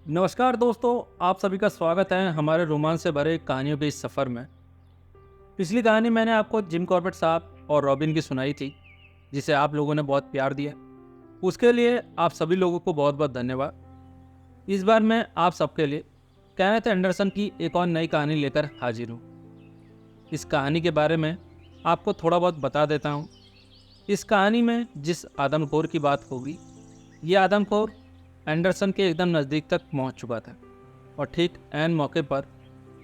नमस्कार दोस्तों, आप सभी का स्वागत है हमारे रोमांच से भरे कहानियों के इस सफ़र में। पिछली कहानी मैंने आपको जिम कॉर्बेट साहब और रॉबिन की सुनाई थी, जिसे आप लोगों ने बहुत प्यार दिया। उसके लिए आप सभी लोगों को बहुत बहुत धन्यवाद। इस बार मैं आप सबके लिए केनेथ एंडरसन की एक और नई कहानी लेकर हाजिर हूँ। इस कहानी के बारे में आपको थोड़ा बहुत बता देता हूँ। इस कहानी में जिस आदमखोर की बात होगी, ये आदमखोर एंडरसन के एकदम नज़दीक तक पहुँच चुका था और ठीक ऐन मौके पर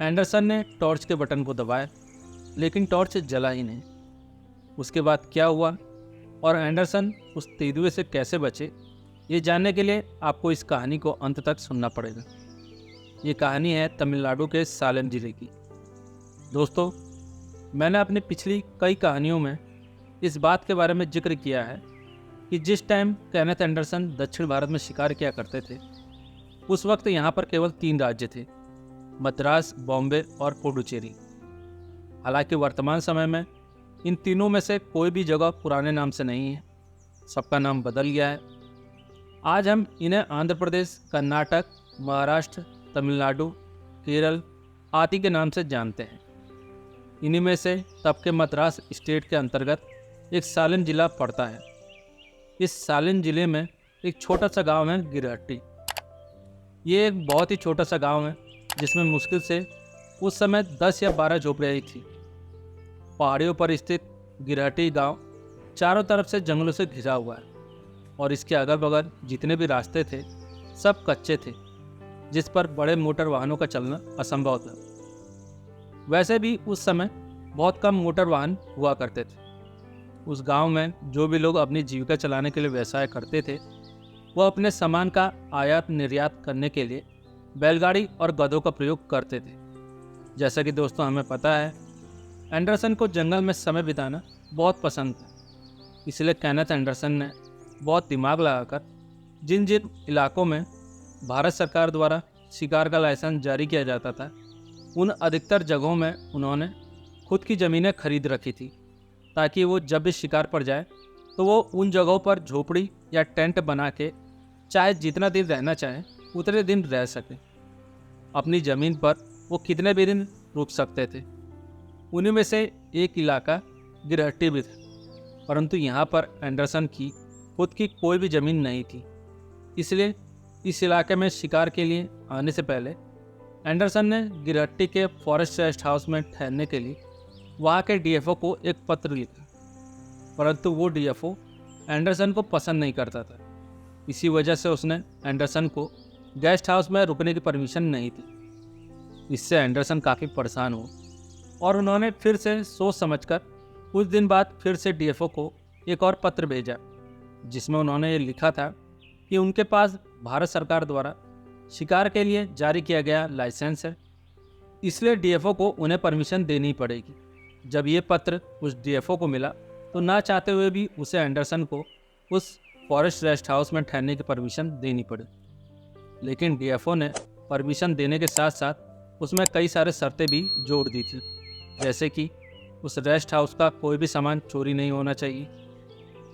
एंडरसन ने टॉर्च के बटन को दबाया, लेकिन टॉर्च जला ही नहीं। उसके बाद क्या हुआ और एंडरसन उस तेंदुए से कैसे बचे, ये जानने के लिए आपको इस कहानी को अंत तक सुनना पड़ेगा। ये कहानी है तमिलनाडु के सालेम जिले की। दोस्तों, मैंने अपनी पिछली कई कहानियों में इस बात के बारे में जिक्र किया है कि जिस टाइम केनेथ एंडरसन दक्षिण भारत में शिकार किया करते थे, उस वक्त यहाँ पर केवल 3 राज्य थे: मद्रास, बॉम्बे और पुडुचेरी। हालांकि वर्तमान समय में इन तीनों में से कोई भी जगह पुराने नाम से नहीं है, सबका नाम बदल गया है। आज हम इन्हें आंध्र प्रदेश, कर्नाटक, महाराष्ट्र, तमिलनाडु, केरल आदि के नाम से जानते हैं। इन्हीं में से तब के मद्रास स्टेट के अंतर्गत एक सालेम जिला पड़ता है। इस सालेम जिले में एक छोटा सा गांव है, गिरहट्टी। ये एक बहुत ही छोटा सा गांव है, जिसमें मुश्किल से उस समय 10 या 12 झोपड़ियाँ ही थी। पहाड़ियों पर स्थित गिरहट्टी गांव चारों तरफ से जंगलों से घिरा हुआ है और इसके अगल बगल जितने भी रास्ते थे, सब कच्चे थे, जिस पर बड़े मोटर वाहनों का चलना असंभव था। वैसे भी उस समय बहुत कम मोटर वाहन हुआ करते थे। उस गांव में जो भी लोग अपनी जीविका चलाने के लिए व्यवसाय करते थे, वह अपने सामान का आयात निर्यात करने के लिए बैलगाड़ी और गधों का प्रयोग करते थे। जैसा कि दोस्तों हमें पता है, एंडरसन को जंगल में समय बिताना बहुत पसंद था। इसलिए केनेथ एंडरसन ने बहुत दिमाग लगाकर जिन जिन इलाकों में भारत सरकार द्वारा शिकार का लाइसेंस जारी किया जाता था, उन अधिकतर जगहों में उन्होंने खुद की ज़मीनें खरीद रखी थी, ताकि वो जब भी शिकार पर जाए तो वो उन जगहों पर झोपड़ी या टेंट बना के चाहे जितना दिन रहना चाहे उतने दिन रह सके। अपनी ज़मीन पर वो कितने भी दिन रुक सकते थे। उन्हीं में से एक इलाका गिरहट्टी भी था, परंतु यहाँ पर एंडरसन की खुद की कोई भी ज़मीन नहीं थी। इसलिए इस इलाके में शिकार के लिए आने से पहले एंडरसन ने गिरहट्टी के फॉरेस्ट रेस्ट हाउस में ठहरने के लिए वहाँ के डीएफओ को एक पत्र लिखा, परंतु वो डीएफओ एंडरसन को पसंद नहीं करता था। इसी वजह से उसने एंडरसन को गेस्ट हाउस में रुकने की परमिशन नहीं दी। इससे एंडरसन काफ़ी परेशान हुआ और उन्होंने फिर से सोच समझकर कुछ दिन बाद फिर से डीएफओ को एक और पत्र भेजा, जिसमें उन्होंने ये लिखा था कि उनके पास भारत सरकार द्वारा शिकार के लिए जारी किया गया लाइसेंस है, इसलिए डीएफओ को उन्हें परमिशन देनी पड़ेगी। जब ये पत्र उस डीएफओ को मिला तो ना चाहते हुए भी उसे एंडरसन को उस फॉरेस्ट रेस्ट हाउस में ठहरने की परमिशन देनी पड़ी। लेकिन डीएफओ ने परमिशन देने के साथ साथ उसमें कई सारे शर्तें भी जोड़ दी थी, जैसे कि उस रेस्ट हाउस का कोई भी सामान चोरी नहीं होना चाहिए।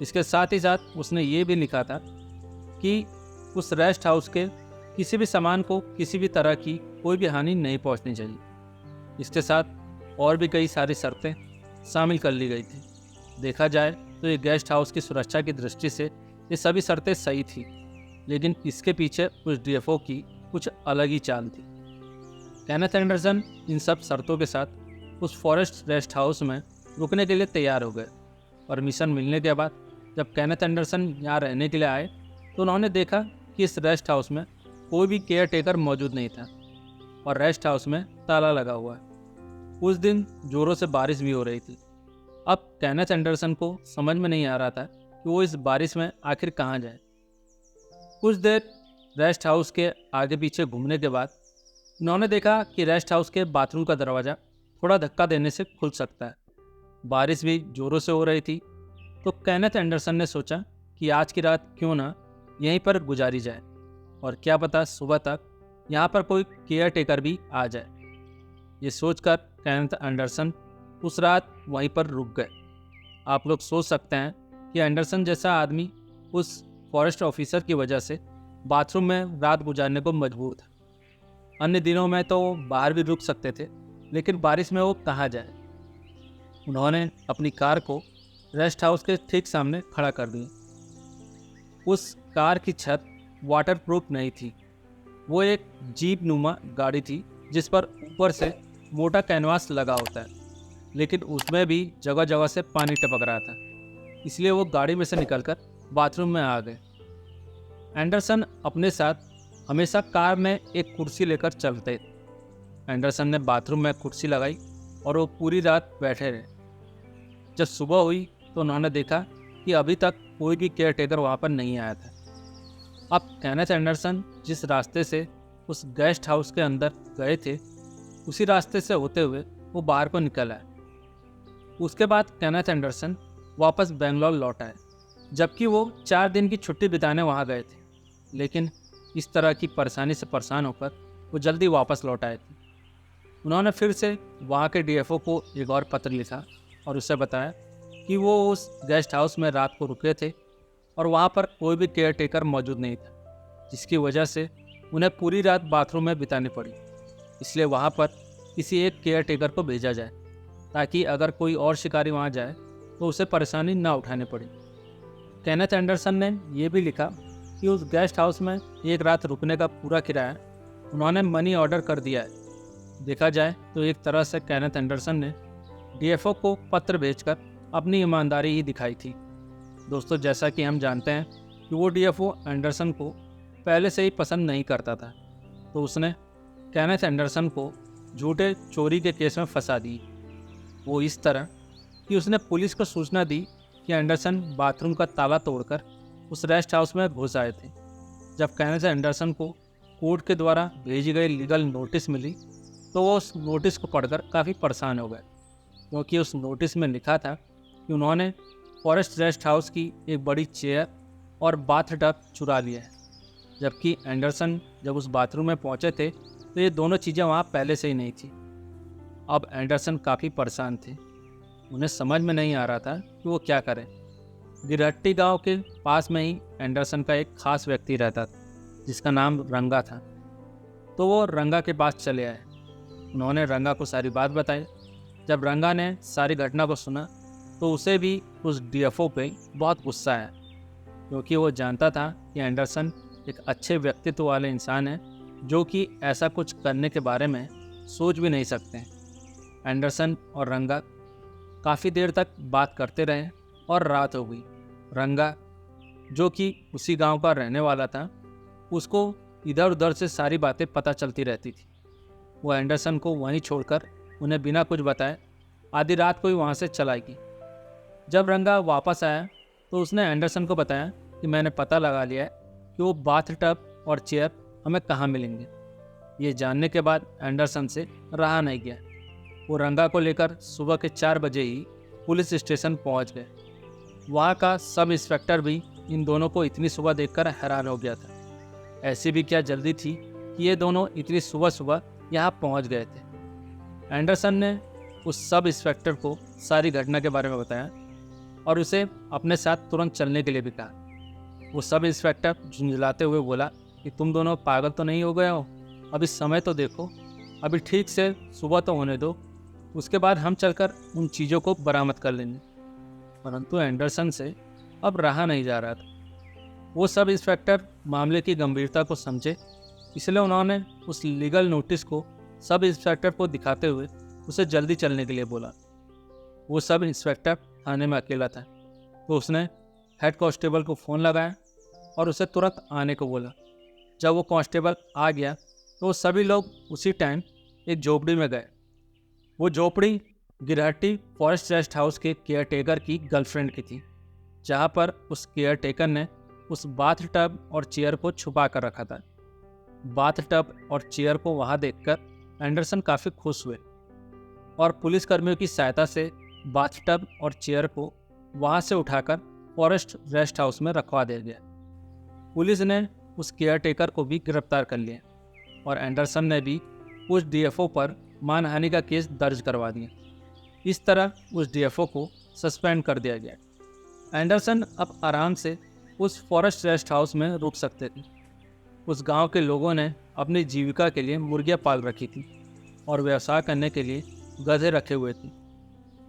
इसके साथ ही साथ उसने ये भी लिखा था कि उस रेस्ट हाउस के किसी भी सामान को किसी भी तरह की कोई भी हानि नहीं पहुंचनी चाहिए। इसके साथ और भी कई सारी शर्तें शामिल कर ली गई थी। देखा जाए तो ये गेस्ट हाउस की सुरक्षा की दृष्टि से ये सभी शर्तें सही थी, लेकिन इसके पीछे उस डीएफओ की कुछ अलग ही चाल थी। केनेथ एंडरसन इन सब शर्तों के साथ उस फॉरेस्ट रेस्ट हाउस में रुकने के लिए तैयार हो गए। परमिशन मिलने के बाद जब केनेथ एंडरसन यहाँ रहने के लिए आए तो उन्होंने देखा कि इस रेस्ट हाउस में कोई भी केयर टेकर मौजूद नहीं था और रेस्ट हाउस में ताला लगा हुआ है। उस दिन जोरों से बारिश भी हो रही थी। अब केनेथ एंडरसन को समझ में नहीं आ रहा था कि वो इस बारिश में आखिर कहाँ जाए। कुछ देर रेस्ट हाउस के आगे पीछे घूमने के बाद उन्होंने देखा कि रेस्ट हाउस के बाथरूम का दरवाज़ा थोड़ा धक्का देने से खुल सकता है। बारिश भी जोरों से हो रही थी, तो केनेथ एंडरसन ने सोचा कि आज की रात क्यों ना यहीं पर गुजारी जाए और क्या पता सुबह तक यहाँ पर कोई केयर टेकर भी आ जाए। ये सोचकर केनेथ एंडरसन उस रात वहीं पर रुक गए। आप लोग सोच सकते हैं कि एंडरसन जैसा आदमी उस फॉरेस्ट ऑफिसर की वजह से बाथरूम में रात गुजारने को मजबूर था। अन्य दिनों में तो बाहर भी रुक सकते थे, लेकिन बारिश में वो कहाँ जाए। उन्होंने अपनी कार को रेस्ट हाउस के ठीक सामने खड़ा कर दिया। उस कार की छत वाटरप्रूफ नहीं थी। वो एक जीप नुमा गाड़ी थी जिस पर ऊपर से मोटा कैनवास लगा होता है, लेकिन उसमें भी जगह जगह से पानी टपक रहा था। इसलिए वो गाड़ी में से निकलकर बाथरूम में आ गए। एंडरसन अपने साथ हमेशा कार में एक कुर्सी लेकर चलते थे। एंडरसन ने बाथरूम में कुर्सी लगाई और वो पूरी रात बैठे रहे। जब सुबह हुई तो उन्होंने देखा कि अभी तक कोई भी केयर टेकर वहाँ पर नहीं आया था। अब केनेथ एंडरसन जिस रास्ते से उस गेस्ट हाउस के अंदर गए थे, उसी रास्ते से होते हुए वो बाहर को निकल आए। उसके बाद केनेथ एंडरसन वापस बेंगलोर लौट आए, जबकि वो 4 दिन की छुट्टी बिताने वहाँ गए थे। लेकिन इस तरह की परेशानी से परेशान होकर वो जल्दी वापस लौट आए थे। उन्होंने फिर से वहाँ के डीएफओ को एक और पत्र लिखा और उसे बताया कि वो उस गेस्ट हाउस में रात को रुके थे और वहाँ पर कोई भी केयर टेकर मौजूद नहीं था, जिसकी वजह से उन्हें पूरी रात बाथरूम में बितानी पड़ी। इसलिए वहाँ पर किसी एक केयर टेकर को भेजा जाए, ताकि अगर कोई और शिकारी वहाँ जाए तो उसे परेशानी ना उठानी पड़े। केनेथ एंडरसन ने यह भी लिखा कि उस गेस्ट हाउस में एक रात रुकने का पूरा किराया उन्होंने मनी ऑर्डर कर दिया है। देखा जाए तो एक तरह से केनेथ एंडरसन ने डीएफओ को पत्र भेजकर अपनी ईमानदारी ही दिखाई थी। दोस्तों, जैसा कि हम जानते हैं कि वो डीएफओ एंडरसन को पहले से ही पसंद नहीं करता था, तो उसने केनेथ एंडरसन को झूठे चोरी के केस में फंसा दी। वो इस तरह कि उसने पुलिस को सूचना दी कि एंडरसन बाथरूम का ताला तोड़कर उस रेस्ट हाउस में घुस आए थे। जब केनेथ एंडरसन को कोर्ट के द्वारा भेजी गई लीगल नोटिस मिली तो वो उस नोटिस को पढ़कर काफ़ी परेशान हो गए, क्योंकि उस नोटिस में लिखा था कि उन्होंने फॉरेस्ट रेस्ट हाउस की एक बड़ी चेयर और बाथ टब चुरा लिया है। जबकि एंडरसन जब उस बाथरूम में पहुंचे थे तो ये दोनों चीज़ें वहाँ पहले से ही नहीं थी। अब एंडरसन काफ़ी परेशान थे। उन्हें समझ में नहीं आ रहा था कि वो क्या करें। गिरहट्टी गांव के पास में ही एंडरसन का एक खास व्यक्ति रहता था, जिसका नाम रंगा था। तो वो रंगा के पास चले आए। उन्होंने रंगा को सारी बात बताई। जब रंगा ने सारी घटना को सुना तो उसे भी उस डीएफओ पे बहुत गुस्सा आया, क्योंकि वो जानता था कि एंडरसन एक अच्छे व्यक्तित्व वाले इंसान है, जो कि ऐसा कुछ करने के बारे में सोच भी नहीं सकते हैं। एंडरसन और रंगा काफ़ी देर तक बात करते रहे और रात हो गई। रंगा, जो कि उसी गांव का रहने वाला था, उसको इधर उधर से सारी बातें पता चलती रहती थी। वो एंडरसन को वहीं छोड़कर उन्हें बिना कुछ बताए आधी रात को ही वहाँ से चला गई। जब रंगा वापस आया तो उसने एंडरसन को बताया कि मैंने पता लगा लिया है कि वो बाथ टब और चेयर हमें कहाँ मिलेंगे। ये जानने के बाद एंडरसन से रहा नहीं गया। वो रंगा को लेकर सुबह के 4 बजे ही पुलिस स्टेशन पहुँच गए। वहाँ का सब इंस्पेक्टर भी इन दोनों को इतनी सुबह देखकर हैरान हो गया था। ऐसी भी क्या जल्दी थी कि ये दोनों इतनी सुबह सुबह यहाँ पहुँच गए थे। एंडरसन ने उस सब इंस्पेक्टर को सारी घटना के बारे में बताया और उसे अपने साथ तुरंत चलने के लिए भी कहा। वो सब इंस्पेक्टर झुंझलाते हुए बोला कि तुम दोनों पागल तो नहीं हो गए हो? अभी समय तो देखो, अभी ठीक से सुबह तो होने दो, उसके बाद हम चलकर उन चीज़ों को बरामद कर लेंगे। परंतु एंडरसन से अब रहा नहीं जा रहा था। वो सब इंस्पेक्टर मामले की गंभीरता को समझे, इसलिए उन्होंने उस लीगल नोटिस को सब इंस्पेक्टर को दिखाते हुए उसे जल्दी चलने के लिए बोला। वो सब इंस्पेक्टर थाने में अकेला था, तो उसने हेड कांस्टेबल को फ़ोन लगाया और उसे तुरंत आने को बोला। जब वो कांस्टेबल आ गया तो सभी लोग उसी टाइम एक झोपड़ी में गए। वो झोपड़ी गिरहट्टी फॉरेस्ट रेस्ट हाउस के केयर टेकर की गर्लफ्रेंड की थी, जहाँ पर उस केयर टेकर ने उस बाथ टब और चेयर को छुपा कर रखा था। बाथ टब और चेयर को वहाँ देखकर एंडरसन काफ़ी खुश हुए और पुलिसकर्मियों की सहायता से बाथ टब और चेयर को वहाँ से उठाकर फॉरेस्ट रेस्ट हाउस में रखवा दिया गया। पुलिस ने उस केयर टेकर को भी गिरफ्तार कर लिया और एंडरसन ने भी उस डीएफओ पर मानहानि का केस दर्ज करवा दिया। इस तरह उस डीएफओ को सस्पेंड कर दिया गया। एंडरसन अब आराम से उस फॉरेस्ट रेस्ट हाउस में रुक सकते थे। उस गांव के लोगों ने अपनी जीविका के लिए मुर्गियां पाल रखी थी और व्यवसाय करने के लिए गधे रखे हुए थे।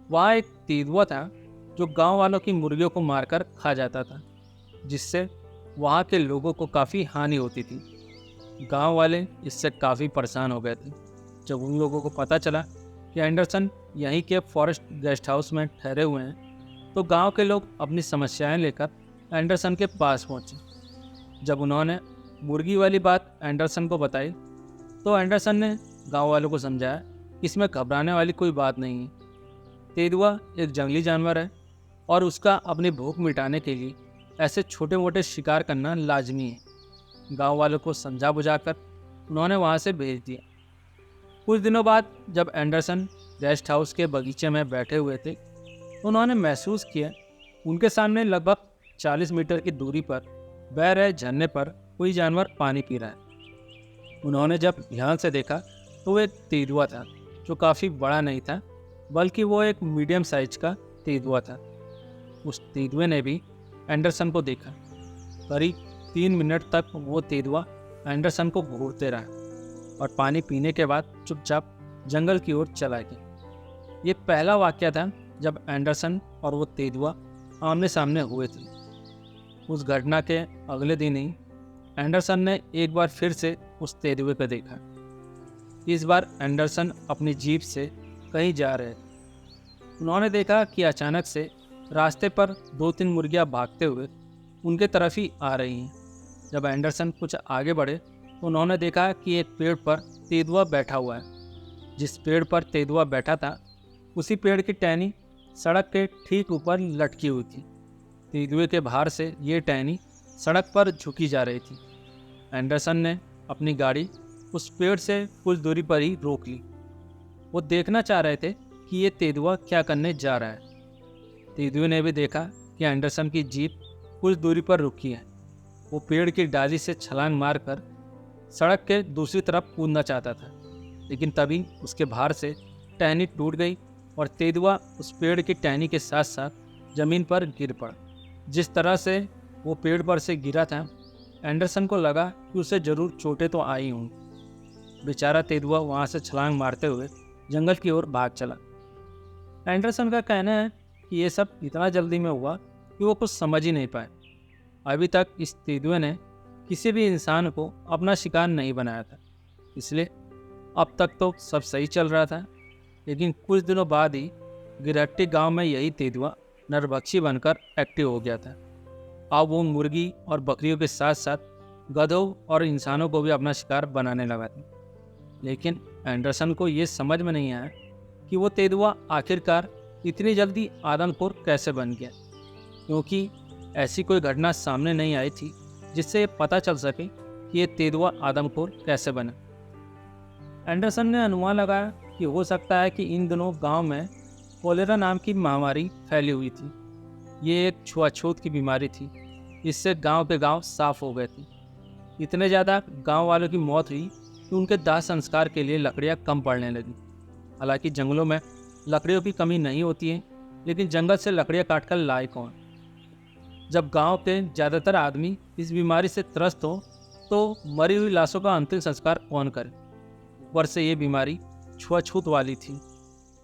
वहाँ एक तेंदुआ था जो गांव वालों की मुर्गियों को मारकर खा जाता था, जिससे वहाँ के लोगों को काफ़ी हानि होती थी। गांव वाले इससे काफ़ी परेशान हो गए थे। जब उन लोगों को पता चला कि एंडरसन यहीं के फॉरेस्ट गेस्ट हाउस में ठहरे हुए हैं, तो गांव के लोग अपनी समस्याएं लेकर एंडरसन के पास पहुंचे। जब उन्होंने मुर्गी वाली बात एंडरसन को बताई, तो एंडरसन ने गांव वालों को समझाया कि इसमें घबराने वाली कोई बात नहीं है। तेंदुआ एक जंगली जानवर है और उसका अपनी भूख मिटाने के लिए ऐसे छोटे मोटे शिकार करना लाजमी है। गांव वालों को समझा बुझाकर उन्होंने वहां से भेज दिया। कुछ दिनों बाद जब एंडरसन गेस्ट हाउस के बगीचे में बैठे हुए थे, उन्होंने महसूस किया उनके सामने लगभग 40 मीटर की दूरी पर बह रहे झरने पर कोई जानवर पानी पी रहा है। उन्होंने जब ध्यान से देखा तो वो एक तेंदुआ था जो काफ़ी बड़ा नहीं था, बल्कि वो एक मीडियम साइज का तेंदुआ था। उस तेंदुए ने भी एंडरसन को देखा। करीब 3 मिनट तक वो तेंदुआ एंडरसन को घूरते रहा और पानी पीने के बाद चुपचाप जंगल की ओर चला गया। ये पहला वाकया था जब एंडरसन और वो तेंदुआ आमने सामने हुए थे। उस घटना के अगले दिन ही एंडरसन ने एक बार फिर से उस तेंदुए को देखा। इस बार एंडरसन अपनी जीप से कहीं जा रहे थे। उन्होंने देखा कि अचानक से रास्ते पर 2-3 मुर्गियां भागते हुए उनके तरफ ही आ रही हैं। जब एंडरसन कुछ आगे बढ़े तो उन्होंने देखा कि एक पेड़ पर तेंदुआ बैठा हुआ है। जिस पेड़ पर तेंदुआ बैठा था, उसी पेड़ की टहनी सड़क के ठीक ऊपर लटकी हुई थी। तेंदुए के भार से ये टहनी सड़क पर झुकी जा रही थी। एंडरसन ने अपनी गाड़ी उस पेड़ से कुछ दूरी पर ही रोक ली। वो देखना चाह रहे थे कि ये तेंदुआ क्या करने जा रहा है। तेंदुए ने भी देखा कि एंडरसन की जीप कुछ दूरी पर रुकी है। वो पेड़ की डाली से छलांग मारकर सड़क के दूसरी तरफ कूदना चाहता था, लेकिन तभी उसके भार से टहनी टूट गई और तेंदुआ उस पेड़ की टहनी के साथ साथ जमीन पर गिर पड़ा। जिस तरह से वो पेड़ पर से गिरा था, एंडरसन को लगा कि उसे जरूर चोटें तो आई होंगी। बेचारा तेंदुआ वहाँ से छलांग मारते हुए जंगल की ओर भाग चला। एंडरसन का कहना है कि ये सब इतना जल्दी में हुआ कि वो कुछ समझ ही नहीं पाए। अभी तक इस तेंदुए ने किसी भी इंसान को अपना शिकार नहीं बनाया था, इसलिए अब तक तो सब सही चल रहा था। लेकिन कुछ दिनों बाद ही गिरहट्टी गांव में यही तेंदुआ नरभक्षी बनकर एक्टिव हो गया था। अब वो मुर्गी और बकरियों के साथ साथ गधों और इंसानों को भी अपना शिकार बनाने लगा था। लेकिन एंडरसन को ये समझ में नहीं आया कि वो तेंदुआ आखिरकार इतनी जल्दी आदमखोर कैसे बन गया, क्योंकि ऐसी कोई घटना सामने नहीं आई थी जिससे ये पता चल सके कि ये तेंदुआ आदमखोर कैसे बना। एंडरसन ने अनुमान लगाया कि हो सकता है कि इन दिनों गांव में कोलेरा नाम की महामारी फैली हुई थी। ये एक छुआछूत की बीमारी थी, इससे गांव के गांव साफ हो गए थे। इतने ज़्यादा गांव वालों की मौत हुई कि उनके दाह संस्कार के लिए लकड़ियां कम पड़ने लगी। हालांकि जंगलों में लकड़ियों की कमी नहीं होती है, लेकिन जंगल से लकड़ियां काटकर लाए कौन। जब गांव के ज़्यादातर आदमी इस बीमारी से त्रस्त हो तो मरी हुई लाशों का अंतिम संस्कार कौन करे। ऊपर से ये बीमारी छुआछूत वाली थी,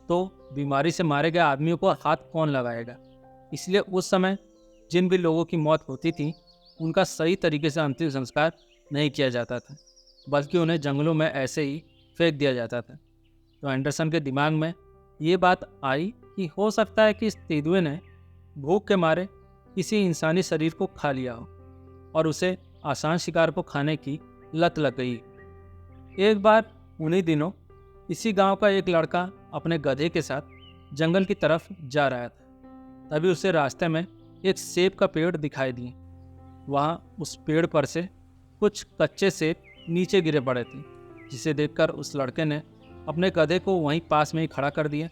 तो बीमारी से मारे गए आदमियों को हाथ कौन लगाएगा। इसलिए उस समय जिन भी लोगों की मौत होती थी, उनका सही तरीके से अंतिम संस्कार नहीं किया जाता था, बल्कि उन्हें जंगलों में ऐसे ही फेंक दिया जाता था। तो एंडरसन के दिमाग में ये बात आई कि हो सकता है कि इस तेंदुए ने भूख के मारे किसी इंसानी शरीर को खा लिया हो और उसे आसान शिकार को खाने की लत लग गई। एक बार उन्हीं दिनों इसी गांव का एक लड़का अपने गधे के साथ जंगल की तरफ जा रहा था। तभी उसे रास्ते में एक सेब का पेड़ दिखाई दिए। वहाँ उस पेड़ पर से कुछ कच्चे सेब नीचे गिरे पड़े थे, जिसे देखकर उस लड़के ने अपने गधे को वहीं पास में ही खड़ा कर दिया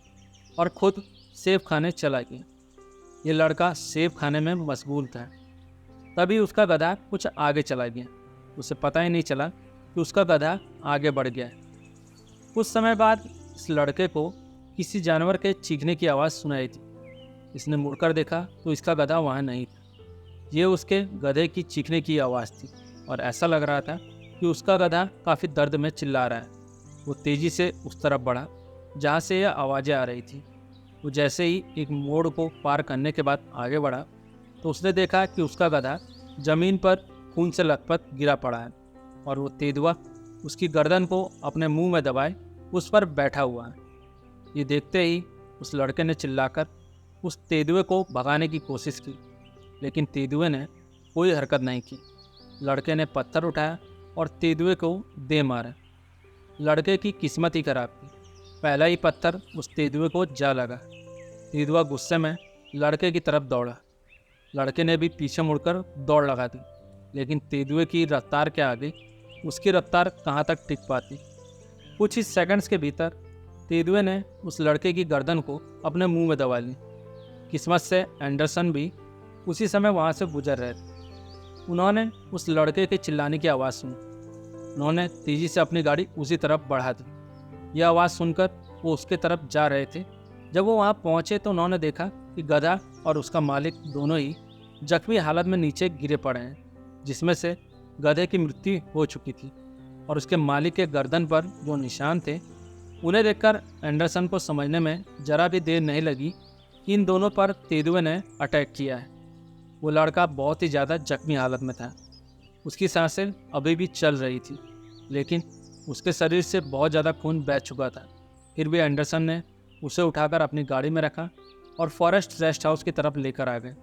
और खुद सेब खाने चला गया। ये लड़का सेब खाने में मशगूल था। तभी उसका गधा कुछ आगे चला गया। उसे पता ही नहीं चला कि उसका गधा आगे बढ़ गया। कुछ समय बाद इस लड़के को किसी जानवर के चीखने की आवाज़ सुनाई थी। इसने मुड़कर देखा तो इसका गधा वहाँ नहीं था। ये उसके गधे की चीखने की आवाज़ थी। और ऐसा लग रहा था कि उसका गधा काफ़ी दर्द में चिल्ला रहा है। वो तेज़ी से उस तरफ बढ़ा जहाँ से यह आवाज़ें आ रही थी। वो जैसे ही एक मोड़ को पार करने के बाद आगे बढ़ा तो उसने देखा कि उसका गधा ज़मीन पर खून से लथपथ गिरा पड़ा है और वो तेंदुआ उसकी गर्दन को अपने मुंह में दबाए उस पर बैठा हुआ है। ये देखते ही उस लड़के ने चिल्लाकर उस तेंदुए को भगाने की कोशिश की, लेकिन तेंदुए ने कोई हरकत नहीं की। लड़के ने पत्थर उठाया और तेंदुए को दे मारा। लड़के की किस्मत ही खराब थी, पहला ही पत्थर उस तेंदुए को जा लगा। तेंदुआ गुस्से में लड़के की तरफ दौड़ा। लड़के ने भी पीछे मुड़कर दौड़ लगा दी, लेकिन तेंदुए की रफ्तार के आगे उसकी रफ्तार कहाँ तक टिक पाती। कुछ ही सेकंड्स के भीतर तेंदुए ने उस लड़के की गर्दन को अपने मुंह में दबा ली। किस्मत से एंडरसन भी उसी समय वहाँ से गुजर रहे थे। उन्होंने उस लड़के के चिल्लाने की आवाज़ सुनी। उन्होंने तेज़ी से अपनी गाड़ी उसी तरफ बढ़ा दी। यह आवाज़ सुनकर वो उसके तरफ जा रहे थे। जब वो वहाँ पहुँचे तो उन्होंने देखा कि गधा और उसका मालिक दोनों ही जख्मी हालत में नीचे गिरे पड़े हैं, जिसमें से गधे की मृत्यु हो चुकी थी और उसके मालिक के गर्दन पर जो निशान थे उन्हें देखकर एंडरसन को समझने में जरा भी देर नहीं लगी कि इन दोनों पर तेंदुए ने अटैक किया है। वो लड़का बहुत ही ज़्यादा जख्मी हालत में था। उसकी सांसें अभी भी चल रही थी, लेकिन उसके शरीर से बहुत ज़्यादा खून बह चुका था। फिर भी एंडरसन ने उसे उठाकर अपनी गाड़ी में रखा और फॉरेस्ट रेस्ट हाउस की तरफ लेकर आ गए।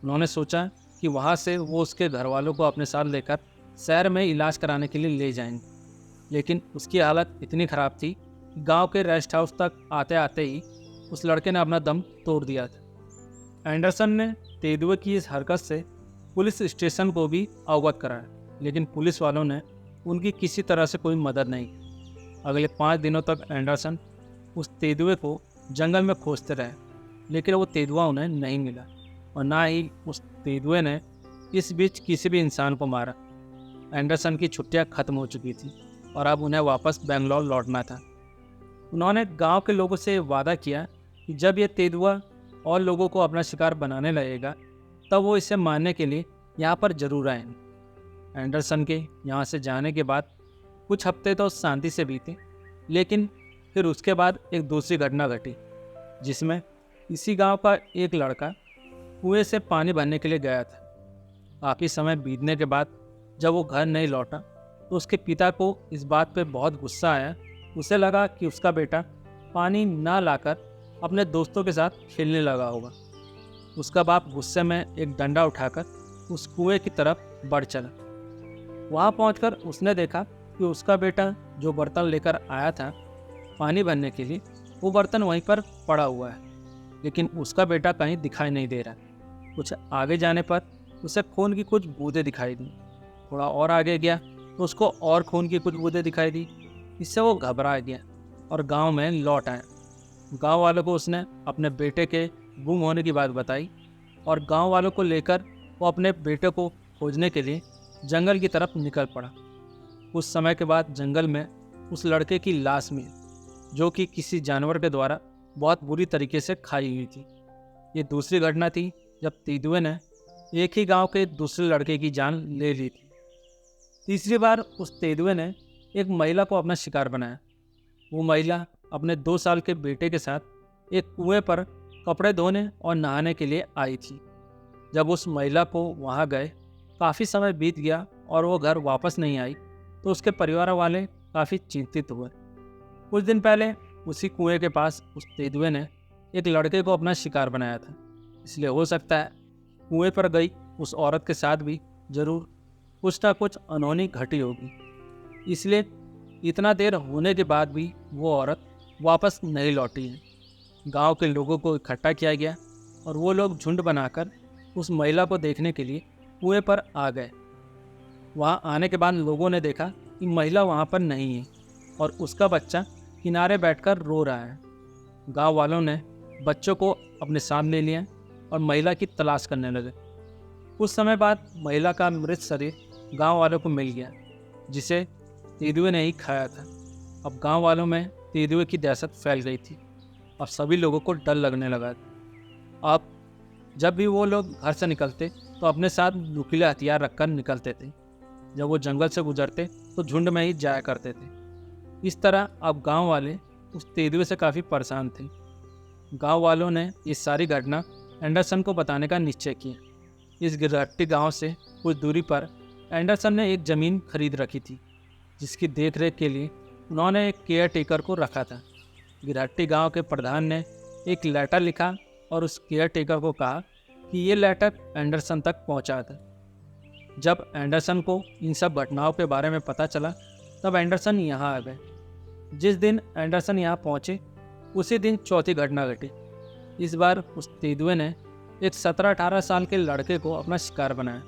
उन्होंने सोचा कि वहाँ से वो उसके घर वालों को अपने साथ लेकर शहर में इलाज कराने के लिए ले जाएंगे, लेकिन उसकी हालत इतनी ख़राब थी कि गांव के रेस्ट हाउस तक आते आते ही उस लड़के ने अपना दम तोड़ दिया था। एंडरसन ने तेंदुए की इस हरकत से पुलिस स्टेशन को भी अवगत कराया, लेकिन पुलिस वालों ने उनकी किसी तरह से कोई मदद नहीं की। अगले 5 दिनों तक एंडरसन उस तेंदुए को जंगल में खोजते रहे, लेकिन वो तेंदुआ उन्हें नहीं मिला और ना ही उस तेंदुए ने इस बीच किसी भी इंसान को मारा। एंडरसन की छुट्टियां खत्म हो चुकी थी और अब उन्हें वापस बेंगलोर लौटना था। उन्होंने गांव के लोगों से वादा किया कि जब ये तेंदुआ और लोगों को अपना शिकार बनाने लगेगा तब वो इसे मारने के लिए यहाँ पर जरूर आएंगे। एंडरसन के यहाँ से जाने के बाद कुछ हफ्ते तो शांति से बीते, लेकिन फिर उसके बाद एक दूसरी घटना घटी, जिसमें इसी गांव का एक लड़का कुएं से पानी भरने के लिए गया था। काफ़ी समय बीतने के बाद जब वो घर नहीं लौटा तो उसके पिता को इस बात पे बहुत गुस्सा आया। उसे लगा कि उसका बेटा पानी ना लाकर अपने दोस्तों के साथ खेलने लगा होगा। उसका बाप गुस्से में एक डंडा उठाकर उस कुएं की तरफ बढ़ चला। वहाँ पहुंचकर उसने देखा कि उसका बेटा जो बर्तन लेकर आया था पानी भरने के लिए, वो बर्तन वहीं पर पड़ा हुआ है, लेकिन उसका बेटा कहीं दिखाई नहीं दे रहा। कुछ आगे जाने पर उसे खून की कुछ बूंदें दिखाई दी। थोड़ा और आगे गया तो उसको और खून की कुछ बूंदें दिखाई दी। इससे वो घबरा गया और गांव में लौट आया। गांव वालों को उसने अपने बेटे के गुम होने की बात बताई और गांव वालों को लेकर वो अपने बेटे को खोजने के लिए जंगल की तरफ निकल पड़ा। कुछ समय के बाद जंगल में उस लड़के की लाश मिली, जो कि किसी जानवर के द्वारा बहुत बुरी तरीके से खाई हुई थी। ये दूसरी घटना थी जब तेंदुए ने एक ही गांव के दूसरे लड़के की जान ले ली थी। तीसरी बार उस तेंदुए ने एक महिला को अपना शिकार बनाया। वो महिला अपने 2 साल के बेटे के साथ एक कुएं पर कपड़े धोने और नहाने के लिए आई थी। जब उस महिला को वहां गए काफ़ी समय बीत गया और वो घर वापस नहीं आई तो उसके परिवार वाले काफ़ी चिंतित हुए। कुछ दिन पहले उसी कुएं के पास उस तेंदुए ने एक लड़के को अपना शिकार बनाया था, इसलिए हो सकता है कुएं पर गई उस औरत के साथ भी जरूर कुछ ना कुछ अनहोनी घटी होगी। इसलिए इतना देर होने के बाद भी वो औरत वापस नहीं लौटी है। गांव के लोगों को इकट्ठा किया गया और वो लोग झुंड बनाकर उस महिला को देखने के लिए कुएं पर आ गए। वहां आने के बाद लोगों ने देखा कि महिला वहां पर नहीं है और उसका बच्चा किनारे बैठकर रो रहा है। गांव वालों ने बच्चों को अपने साथ ले लिया और महिला की तलाश करने लगे। कुछ समय बाद महिला का मृत शरीर गांव वालों को मिल गया, जिसे तेंदुए ने ही खाया था। अब गांव वालों में तेंदुए की दहशत फैल गई थी और सभी लोगों को डर लगने लगा। अब जब भी वो लोग घर से निकलते तो अपने साथ नुकीले हथियार रखकर निकलते थे। जब वो जंगल से गुजरते तो झुंड में ही जाया करते थे। इस तरह अब गांव वाले उस तेंदुए से काफ़ी परेशान थे। गांव वालों ने ये सारी घटना एंडरसन को बताने का निश्चय किया। इस गिरहट्टी गांव से कुछ दूरी पर एंडरसन ने एक ज़मीन खरीद रखी थी, जिसकी देखरेख के लिए उन्होंने एक केयर टेकर को रखा था। गिरहट्टी गांव के प्रधान ने एक लेटर लिखा और उस केयर टेकर को कहा कि ये लेटर एंडरसन तक पहुंचा था। जब एंडरसन को इन सब घटनाओं के बारे में पता चला तब एंडरसन यहाँ आ गए। जिस दिन एंडरसन यहाँ पहुँचे उसी दिन चौथी घटना घटी। इस बार उस तेंदुए ने एक 17-18 साल के लड़के को अपना शिकार बनाया।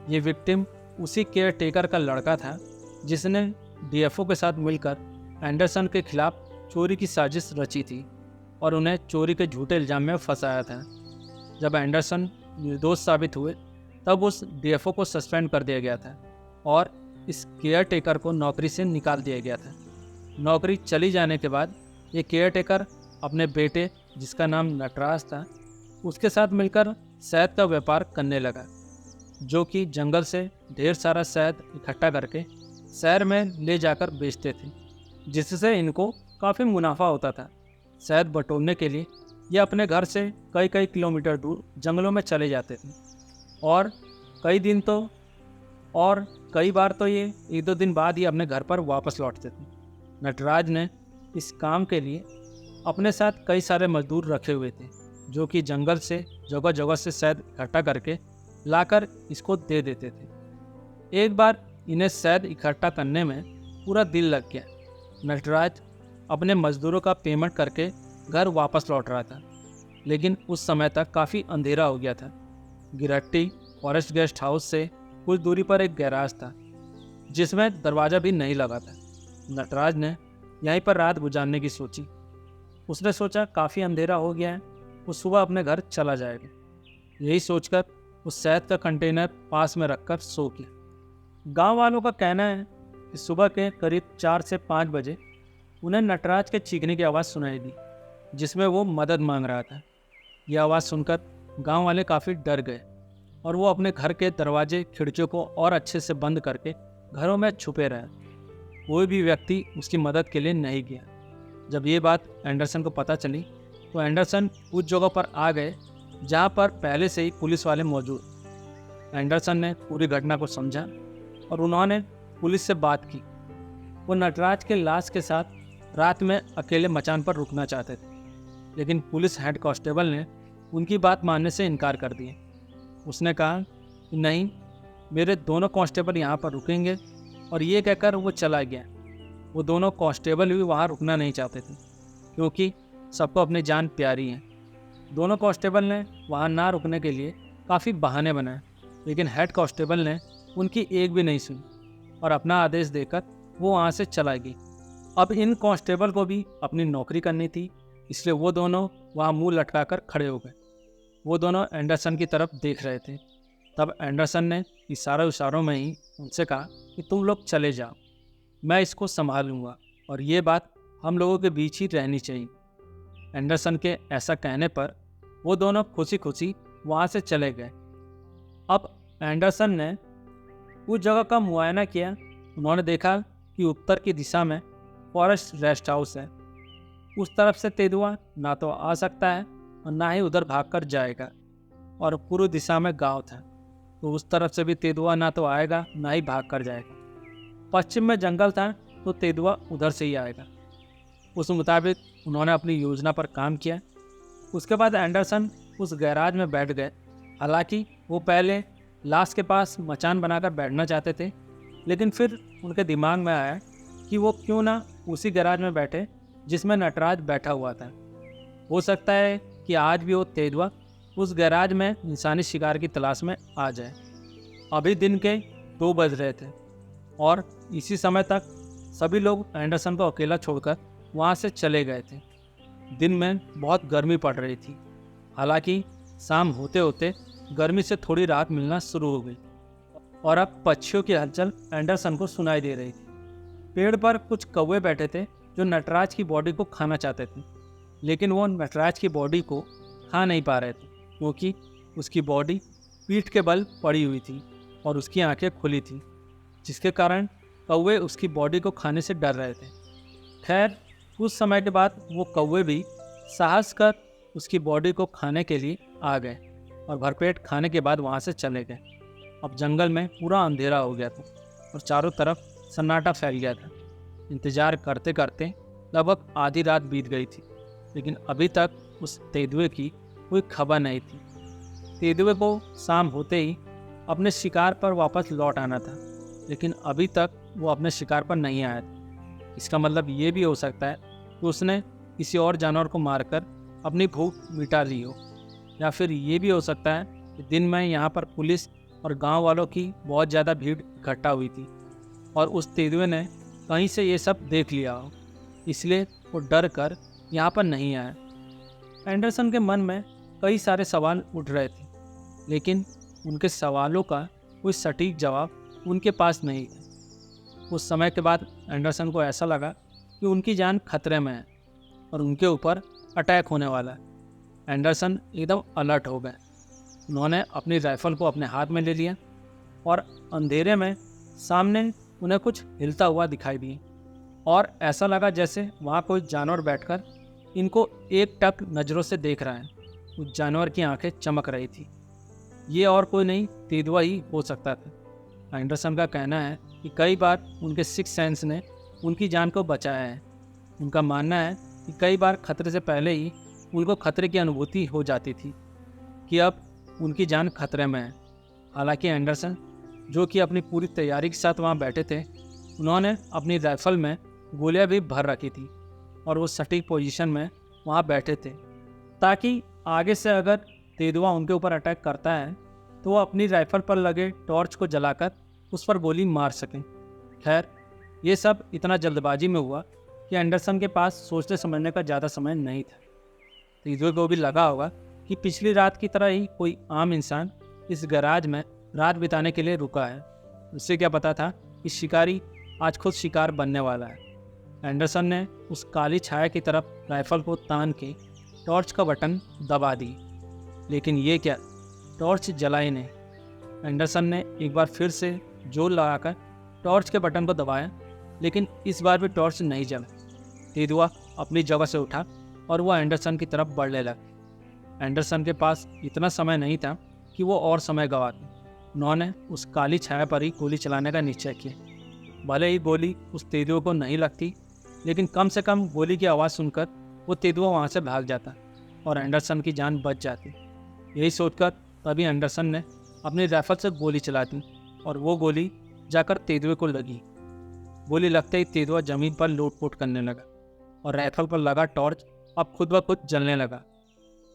ये विक्टिम उसी केयर टेकर का लड़का था जिसने डीएफओ के साथ मिलकर एंडरसन के खिलाफ चोरी की साजिश रची थी और उन्हें चोरी के झूठे इल्जाम में फंसाया था। जब एंडरसन निर्दोष साबित हुए तब उस डीएफओ को सस्पेंड कर दिया गया था और इस केयर टेकर को नौकरी से निकाल दिया गया था। नौकरी चली जाने के बाद ये केयर टेकर अपने बेटे, जिसका नाम नटराज था, उसके साथ मिलकर शहद का व्यापार करने लगा, जो कि जंगल से ढेर सारा शहद इकट्ठा करके शहर में ले जाकर बेचते थे, जिससे इनको काफ़ी मुनाफा होता था। शहद बटोरने के लिए ये अपने घर से कई कई किलोमीटर दूर जंगलों में चले जाते थे और कई बार तो ये 1-2 दिन बाद ही अपने घर पर वापस लौटते थे। नटराज ने इस काम के लिए अपने साथ कई सारे मजदूर रखे हुए थे, जो कि जंगल से जगह जगह से शहद इकट्ठा करके लाकर इसको दे देते थे। एक बार इन्हें शहद इकट्ठा करने में पूरा दिन लग गया। नटराज अपने मजदूरों का पेमेंट करके घर वापस लौट रहा था, लेकिन उस समय तक काफ़ी अंधेरा हो गया था। गिरहट्टी फॉरेस्ट गेस्ट हाउस से कुछ दूरी पर एक गैराज था, जिसमें दरवाज़ा भी नहीं लगा था। नटराज ने यहीं पर रात गुजारने की सोची। उसने सोचा काफ़ी अंधेरा हो गया है, वो सुबह अपने घर चला जाएगा। यही सोचकर उस शहद का कंटेनर पास में रखकर सो गया। गांव वालों का कहना है कि सुबह के करीब 4 से 5 बजे उन्हें नटराज के चीखने की आवाज़ सुनाई दी, जिसमें वो मदद मांग रहा था। यह आवाज़ सुनकर गांव वाले काफ़ी डर गए और वो अपने घर के दरवाजे खिड़कियों को और अच्छे से बंद करके घरों में छुपे रहे। कोई भी व्यक्ति उसकी मदद के लिए नहीं गया। जब ये बात एंडरसन को पता चली तो एंडरसन उस जगह पर आ गए जहाँ पर पहले से ही पुलिस वाले मौजूद। एंडरसन ने पूरी घटना को समझा और उन्होंने पुलिस से बात की। वो नटराज के लाश के साथ रात में अकेले मचान पर रुकना चाहते थे, लेकिन पुलिस हेड कांस्टेबल ने उनकी बात मानने से इनकार कर दिया। उसने कहा कि नहीं, मेरे दोनों कांस्टेबल यहाँ पर रुकेंगे, और ये कहकर वो चला गया। वो दोनों कांस्टेबल भी वहाँ रुकना नहीं चाहते थे, क्योंकि सबको अपनी जान प्यारी है। दोनों कांस्टेबल ने वहाँ ना रुकने के लिए काफ़ी बहाने बनाए, लेकिन हेड कांस्टेबल ने उनकी एक भी नहीं सुनी और अपना आदेश देकर वो वहाँ से चला गई। अब इन कांस्टेबल को भी अपनी नौकरी करनी थी, इसलिए वो दोनों वहाँ मुंह लटकाकर खड़े हो गए। वो दोनों एंडरसन की तरफ देख रहे थे। तब एंडरसन ने इशारों में ही उनसे कहा कि तुम लोग चले जाओ, मैं इसको संभालूंगा और ये बात हम लोगों के बीच ही रहनी चाहिए। एंडरसन के ऐसा कहने पर वो दोनों खुशी खुशी वहाँ से चले गए। अब एंडरसन ने उस जगह का मुआयना किया। उन्होंने देखा कि उत्तर की दिशा में फॉरेस्ट रेस्ट हाउस है। उस तरफ से तेंदुआ ना तो आ सकता है और ना ही उधर भागकर जाएगा, और पूर्व दिशा में गांव था, तो उस तरफ से भी तेंदुआ ना तो आएगा ना ही भाग कर जाएगा। पश्चिम में जंगल था तो तेंदुआ उधर से ही आएगा। उस मुताबिक उन्होंने अपनी योजना पर काम किया। उसके बाद एंडरसन उस गैराज में बैठ गए। हालांकि वो पहले लाश के पास मचान बनाकर बैठना चाहते थे, लेकिन फिर उनके दिमाग में आया कि वो क्यों ना उसी गैराज में बैठे जिसमें नटराज बैठा हुआ था। हो सकता है कि आज भी वो तेंदुआ उस गैराज में इंसानी शिकार की तलाश में आ जाए। अभी दिन के 2 बज रहे थे और इसी समय तक सभी लोग एंडरसन को अकेला छोड़कर वहाँ से चले गए थे। दिन में बहुत गर्मी पड़ रही थी। हालांकि शाम होते होते गर्मी से थोड़ी राहत मिलना शुरू हो गई और अब पक्षियों की हलचल एंडरसन को सुनाई दे रही थी। पेड़ पर कुछ कौवे बैठे थे जो नटराज की बॉडी को खाना चाहते थे, लेकिन वो नटराज की बॉडी को खा नहीं पा रहे थे, क्योंकि उसकी बॉडी पीठ के बल पड़ी हुई थी और उसकी आंखें खुली थी। जिसके कारण कौवे उसकी बॉडी को खाने से डर रहे थे। खैर कुछ समय के बाद वो कौवे भी साहस कर उसकी बॉडी को खाने के लिए आ गए और भरपेट खाने के बाद वहाँ से चले गए। अब जंगल में पूरा अंधेरा हो गया था और चारों तरफ सन्नाटा फैल गया था। इंतजार करते करते लगभग आधी रात बीत गई थी, लेकिन अभी तक उस तेंदुए की कोई खबर नहीं थी। तेंदुए को शाम होते ही अपने शिकार पर वापस लौट आना था, लेकिन अभी तक वो अपने शिकार पर नहीं आया था। इसका मतलब ये भी हो सकता है कि उसने किसी और जानवर को मारकर अपनी भूख मिटा ली हो, या फिर ये भी हो सकता है कि दिन में यहाँ पर पुलिस और गांव वालों की बहुत ज़्यादा भीड़ इकट्ठा हुई थी और उस तेंदुए ने कहीं से ये सब देख लिया हो, इसलिए वो डर कर यहाँ पर नहीं आया। एंडरसन के मन में कई सारे सवाल उठ रहे थे, लेकिन उनके सवालों का कोई सटीक जवाब उनके पास नहीं था। कुछ समय के बाद एंडरसन को ऐसा लगा कि उनकी जान खतरे में है और उनके ऊपर अटैक होने वाला है। एंडरसन एकदम अलर्ट हो गए। उन्होंने अपनी राइफल को अपने हाथ में ले लिया और अंधेरे में सामने उन्हें कुछ हिलता हुआ दिखाई दिया और ऐसा लगा जैसे वहाँ कोई जानवर बैठकर इनको एक टक नज़रों से देख रहा है। उस जानवर की आंखें चमक रही थी। ये और कोई नहीं, तेंदुआ ही हो सकता था। एंडरसन का कहना है कि कई बार उनके सिक्स सेंस ने उनकी जान को बचाया है। उनका मानना है कि कई बार खतरे से पहले ही उनको खतरे की अनुभूति हो जाती थी कि अब उनकी जान खतरे में है। हालांकि एंडरसन, जो कि अपनी पूरी तैयारी के साथ वहाँ बैठे थे, उन्होंने अपनी राइफल में गोलियां भी भर रखी थी और वो सटीक पोजीशन में वहाँ बैठे थे ताकि आगे से अगर तेंदुआ उनके ऊपर अटैक करता है तो वो अपनी राइफल पर लगे टॉर्च को जलाकर उस पर गोली मार सकें। खैर ये सब इतना जल्दबाजी में हुआ कि एंडरसन के पास सोचने समझने का ज़्यादा समय नहीं था। तेंदुए को भी लगा होगा कि पिछली रात की तरह ही कोई आम इंसान इस गैराज में रात बिताने के लिए रुका है। उससे क्या पता था कि शिकारी आज खुद शिकार बनने वाला है। एंडरसन ने उस काली छाया की तरफ राइफल को तान के टॉर्च का बटन दबा दी, लेकिन ये क्या, टॉर्च जला ही नहीं। एंडरसन ने एक बार फिर से जोर लगाकर टॉर्च के बटन को दबाया, लेकिन इस बार भी टॉर्च नहीं जला। तेंदुआ अपनी जगह से उठा और वह एंडरसन की तरफ बढ़ने लगा। एंडरसन के पास इतना समय नहीं था कि वो और समय गंवाते। उन्होंने उस काली छाया पर ही गोली चलाने का निश्चय किया। भले ही गोली उस तेंदुए को नहीं लगती, लेकिन कम से कम गोली की आवाज़ सुनकर वो तेंदुआ वहाँ से भाग जाता और एंडरसन की जान बच जाती। यही सोचकर तभी एंडरसन ने अपनी राइफल से गोली चला दी और वो गोली जाकर तेंदुए को लगी। गोली लगते ही तेंदुआ जमीन पर लोट-पोट करने लगा और राइफल पर लगा टॉर्च अब खुद ब खुद जलने लगा।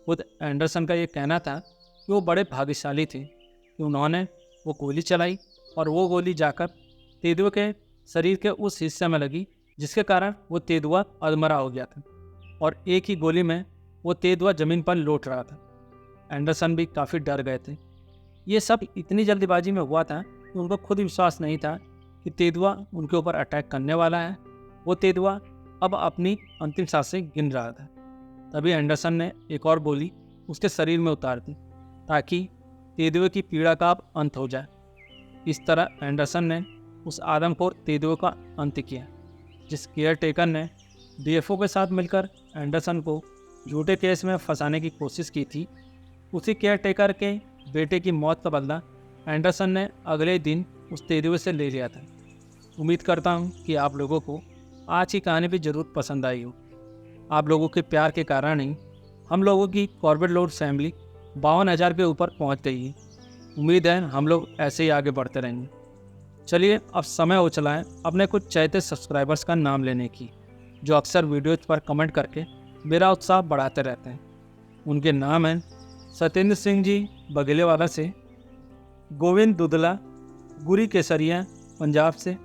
खुद एंडरसन का ये कहना था कि वो बड़े भाग्यशाली थे कि उन्होंने वो गोली चलाई और वो गोली जाकर तेंदुए के शरीर के उस हिस्से में लगी जिसके कारण वो तेंदुआ अधमरा हो गया था और एक ही गोली में वो तेंदुआ ज़मीन पर लौट रहा था। एंडरसन भी काफ़ी डर गए थे। ये सब इतनी जल्दबाजी में हुआ था कि उनको खुद विश्वास नहीं था कि तेंदुआ उनके ऊपर अटैक करने वाला है। वो तेंदुआ अब अपनी अंतिम सांसें गिन रहा था। तभी एंडरसन ने एक और गोली उसके शरीर में उतार दी ताकि तेंदुए की पीड़ा का अब अंत हो जाए। इस तरह एंडरसन ने उस आदमखोर तेंदुए का अंत किया। जिस केयर टेकर ने डीएफओ के साथ मिलकर एंडरसन को झूठे केस में फंसाने की कोशिश की थी, उसी केयर टेकर के बेटे की मौत का बदला एंडरसन ने अगले दिन उस तेंदुए से ले लिया था। उम्मीद करता हूँ कि आप लोगों को आज की कहानी भी ज़रूर पसंद आई हो। आप लोगों के प्यार के कारण ही हम लोगों की कॉर्बेट लॉर्ड फैमिली 52,000 के ऊपर पहुँच गई है। उम्मीद है हम लोग ऐसे ही आगे बढ़ते रहेंगे। चलिए अब समय हो चला है अपने कुछ चहेते सब्सक्राइबर्स का नाम लेने की, जो अक्सर वीडियोज पर कमेंट करके मेरा उत्साह बढ़ाते रहते हैं। उनके नाम हैं सत्येंद्र सिंह जी बघेलेवाला से, गोविंद दुधला गुरी केसरिया पंजाब से,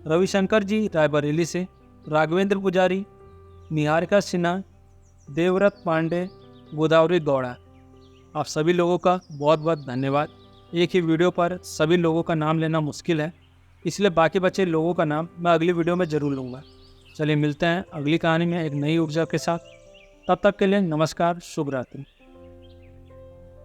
रविशंकर जी रायबरेली से, राघवेंद्र पुजारी, निहारिका सिन्हा, देवव्रत पांडे, गोदावरी गौड़ा। आप सभी लोगों का बहुत बहुत धन्यवाद। एक ही वीडियो पर सभी लोगों का नाम लेना मुश्किल है, इसलिए बाकी बचे लोगों का नाम मैं अगली वीडियो में ज़रूर लूँगा। चलिए मिलते हैं अगली कहानी में एक नई ऊर्जा के साथ। तब तक के लिए नमस्कार, शुभ रात्रि।